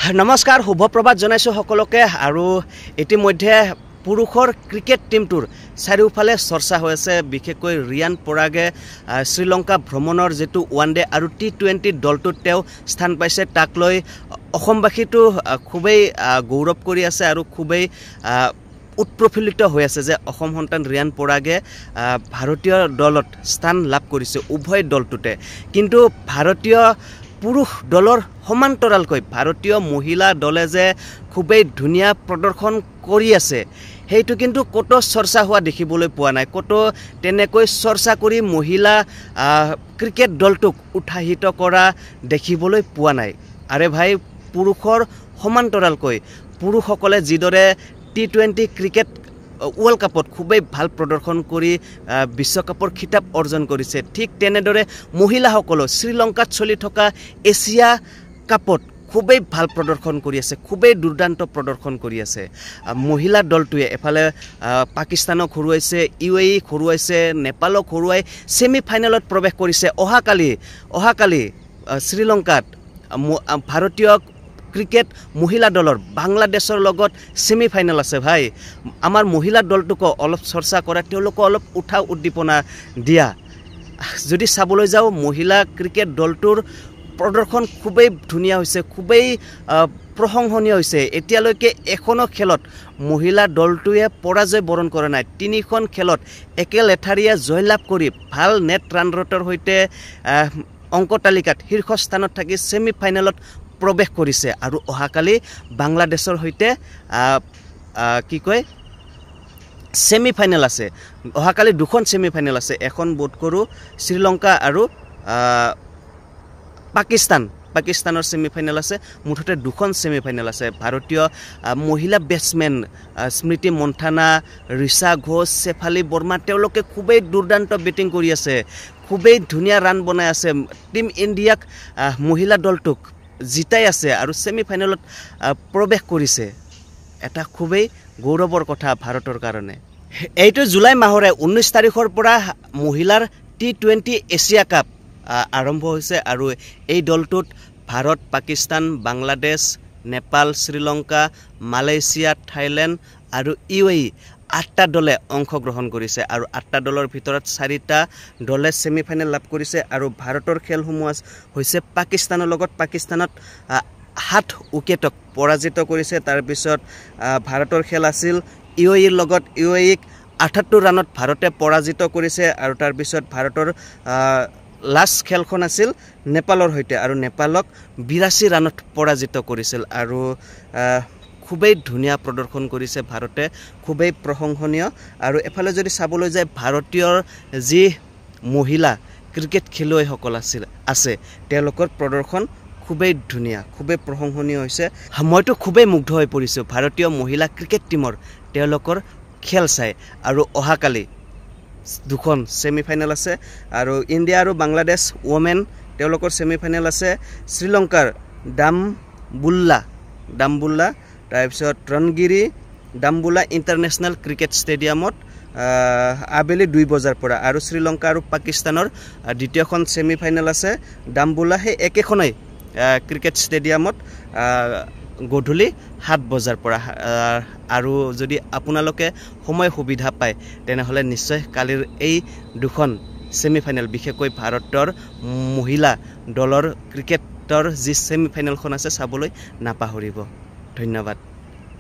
নমস্কাৰ শুভপ্ৰভাত জনাইছো সকলোকে আৰু ইতিমধ্যে পুৰুষৰ ক্ৰিকেট টিমটোৰ চাৰিওফালে চৰ্চা হৈ আছে বিশেষকৈ ৰিয়ান পৰাগে শ্ৰীলংকা ভ্ৰমণৰ যেটো ওৱান ডে আৰু টি20 দলটোত তেওঁ স্থান পাইছে তাক লৈ অসমবাসীটো খুবেই গৌৰৱ কৰি আছে আৰু খুবেই উৎপ্ৰফুল্লিত হৈ আছে যে অসম সন্তান ৰিয়ান পৰাগে ভাৰতীয় দলত স্থান লাভ কৰিছে উভয় দলটোতে কিন্তু ভাৰতীয় পুৰুষ দলৰ সমান্তৰালকৈ ভাৰতীয় মহিলা দলে যে খুবেই ধুনীয়া প্ৰদৰ্শন কৰি আছে হেইটো কিন্তু কতো চৰ্চা হোৱা দেখিবলৈ পোৱা নাই কতো তেনেকৈ চৰ্চা কৰি মহিলা ক্ৰিকেট দলটোক উৎসাহিত কৰা দেখিবলৈ পোৱা নাই আৰে ভাই পুৰুষৰ সমান্তৰালকৈ পুৰুষসকলে যিদৰে টি20 ক্ৰিকেট ওয়াৰ্ল্ড কাপত খুবই ভাল প্ৰদৰ্শন কৰি বিশ্বকাপৰ খিতাপ অৰ্জন কৰিছে ঠিক তেনেদৰে মহিলাসকল শ্ৰীলংকাত চলি থকা এছিয়া কাপত খুবই ভাল প্ৰদৰ্শন কৰি আছে খুবই দুৰ্দান্ত প্ৰদৰ্শন কৰি আছে মহিলা দলটোৱে এফালে পাকিস্তানক হৰুৱাইছে ইউএই হৰুৱাইছে নেপালক হৰুৱাই সেমি ফাইনেলত প্ৰৱেশ কৰিছে অহাকালি শ্ৰীলংকাত ভাৰতীয় ক্ৰিকেট মহিলা দলৰ বাংলাদেশৰ লগত সেমি ফাইনেল আছে ভাই আমাৰ মহিলা দলটোক অলপ চৰ্চা কৰা তেওঁলোক অলপ উঠা উদ্দীপনা দিয়া যদি চাবলৈ যাও মহিলা ক্ৰিকেট দলটোৰ প্ৰদৰ্শন খুবেই ধুনীয়া হৈছে খুবেই প্ৰশংসনীয় হৈছে এতিয়ালৈকে এখনো খেলত মহিলা দলটোৱে পৰাজয় বৰণ কৰা নাই তিনিখন খেলত একেলেঠাৰিয়া জয়লাভ কৰি ভাল নেট ৰান ৰেটৰ হৈতে অংক তালিকাত শীৰ্ষস্থানত থাকি সেমি ফাইনেলত প্ৰৱেশ কৰিছে আৰু অহাকালি বাংলাদেশৰ হৈতে কি কয় সেমি ফাইনেল আছে অহাকালি দুখন সেমি ফাইনেল আছে এখন বোধ কৰো শ্ৰীলংকা আৰু পাকিস্তানৰ সেমি ফাইনেল আছে মুঠতে দুখন সেমি ফাইনেল আছে ভাৰতীয় মহিলা বেটসম্যান স্মৃতি মন্থানা ঋষা ঘোষ শেফালী বৰ্মা তেওঁলোকে খুবেই দুৰ্দান্ত বেটিং কৰি আছে খুবেই ধুনীয়া ৰান বনাই আছে টিম ইণ্ডিয়াক মহিলা দলটোক জিতাই আছে আৰু সেমি ফাইনেলত প্ৰৱেশ কৰিছে এটা খুবেই গৌৰৱৰ কথা ভাৰতৰ কাৰণে এইটো জুলাই মাহৰে 19 তাৰিখৰ পৰা মহিলাৰ টি20 এছিয়া কাপ আৰম্ভ হৈছে আৰু এই দলটোত ভাৰত পাকিস্তান বাংলাদেশ নেপাল শ্ৰীলংকা মালয়েছিয়া থাইলেণ্ড আৰু ইউএই 8টা দলে অংশগ্ৰহণ কৰিছে আৰু 8টা দলৰ ভিতৰত 4টা দলে সেমি ফাইনেল লাভ কৰিছে আৰু ভাৰতৰ খেলসমূহ হৈছে পাকিস্তানৰ লগত পাকিস্তানত 7 উইকেটক পৰাজিত কৰিছে তাৰ পিছত ভাৰতৰ খেল আছিল ইউএইৰ লগত ইউএইক 78 ৰানত ভাৰতে পৰাজিত কৰিছে আৰু তাৰ পিছত ভাৰতৰ লাষ্ট খেলখন আছিল নেপালৰ হৈতে আৰু নেপালক 82 ৰানত পৰাজিত কৰিছিল আৰু খুবেই ধুনীয়া প্ৰদৰ্শন কৰিছে ভাৰতে খুবেই প্ৰশংসনীয় আৰু এফালে যদি চাবলৈ যায় ভাৰতীয় যি মহিলা ক্ৰিকেট খেলুৱৈসকল আছে তেওঁলোকৰ প্ৰদৰ্শন খুবেই ধুনীয়া খুবেই প্ৰশংসনীয় হৈছে মইতো খুবেই মুগ্ধ হৈ পৰিছো ভাৰতীয় মহিলা ক্ৰিকেট টিমৰ তেওঁলোকৰ খেল চাই আৰু অহাকালি দুখন সেমি ফাইনেল আছে আৰু ইণ্ডিয়া আৰু বাংলাদেশ ওমেন তেওঁলোকৰ সেমি ফাইনেল আছে শ্ৰীলংকাৰ ডাম্বুল্লা তাৰপিছত ৰনগিৰি ডাম্বুলা ইণ্টাৰনেশ্যনেল ক্ৰিকেট ষ্টেডিয়ামত আবেলি 2 বজাৰ পৰা আৰু শ্ৰীলংকা আৰু পাকিস্তানৰ দ্বিতীয়খন সেমি ফাইনেল আছে ডাম্বুলা হে একেখনেই ক্ৰিকেট ষ্টেডিয়ামত গধূলি 7 বজাৰ পৰা আৰু যদি আপোনালোকে সময় সুবিধা পায় তেনেহলে নিশ্চয় কালিৰ এই দুখন সেমি ফাইনেল বিশেষকৈ ভাৰতৰ মহিলা দলৰ ক্ৰিকেটৰ যি সেমি ফাইনেলখন আছে চাবলৈ নাপাহৰিব ধন্যবাদ।